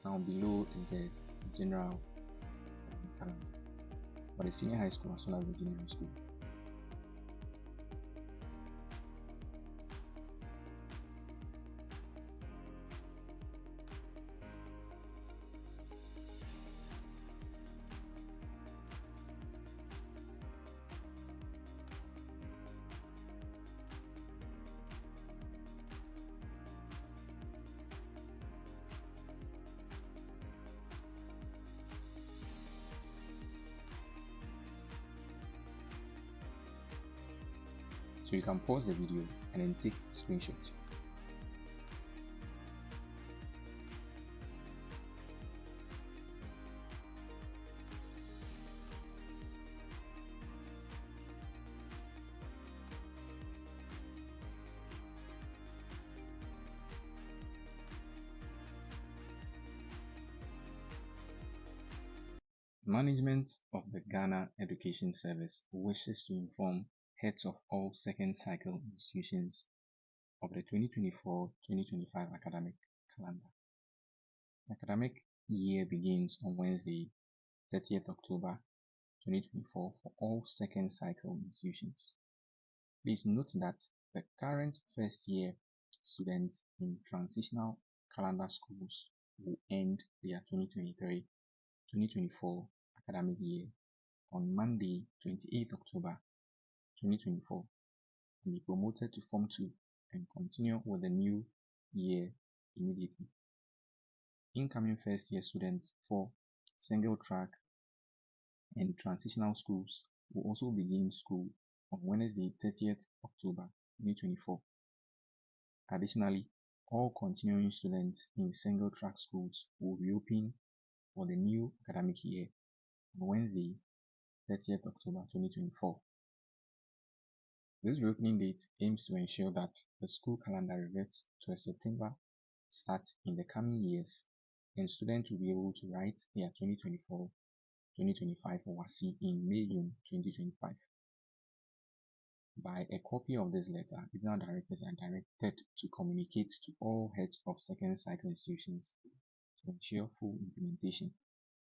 Now below is the general calendar for the senior high school as well as the junior high school. So you can pause the video and then take screenshots. Management of the Ghana Education Service wishes to inform heads of all second cycle institutions of the 2024-2025 academic calendar. The academic year begins on Wednesday, 30th October 2024 for all second cycle institutions. Please note that the current first year students in transitional calendar schools will end their 2023-2024 academic year on Monday, 28th October 2024 and be promoted to Form 2 and continue with the new year immediately. Incoming first year students for single track and transitional schools will also begin school on Wednesday, 30th October 2024. Additionally, all continuing students in single track schools will reopen for the new academic year on Wednesday, 30th October 2024. This reopening date aims to ensure that the school calendar reverts to a September start in the coming years, and students will be able to write their 2024-2025 WASSCE in May-June 2025. By a copy of this letter, regional directors are directed to communicate to all heads of second cycle institutions to ensure full implementation.